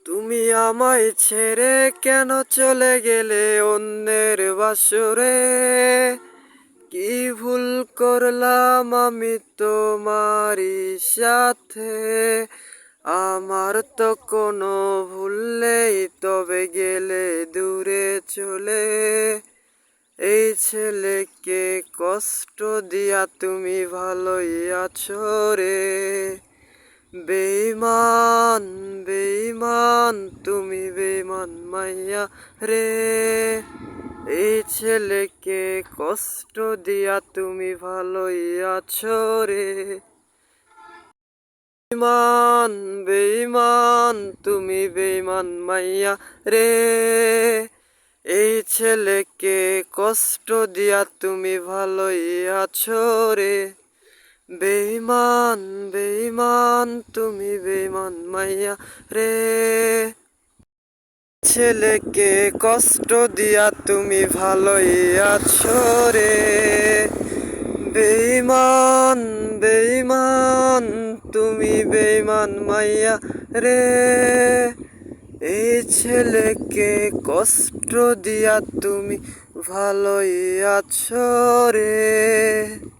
তুমি আমায় ছেড়ে কেন চলে গেলে অন্যের বাসরে? কি ভুল করলাম আমি তোমারই সাথে? আমার তো কোনো ভুল নেই, তবে গেলে দূরে চলে। এই ছেলেকে কষ্ট দিয়া তুমি ভালোই আছো রে। বেঈমান বেঈমান তুমি বেঈমান মাইয়া রে। এই ছেলেকে কষ্ট দিয়া তুমি ভালোই আছো রে। বেঈমান বেঈমান তুমি বেঈমান মাইয়া রে। এই ছেলেকে কষ্ট দিয়া তুমি ভালোই আছো রে। বেঈমান বেঈমান তুমি বেঈমান মাইয়া রে। ছেলেকে কষ্ট দিয়া তুমি ভালোই আছো রে। বেঈমান বেঈমান তুমি বেঈমান মাইয়া রে। এই ছেলেকে কষ্ট দিয়া তুমি ভালোই আছো রে।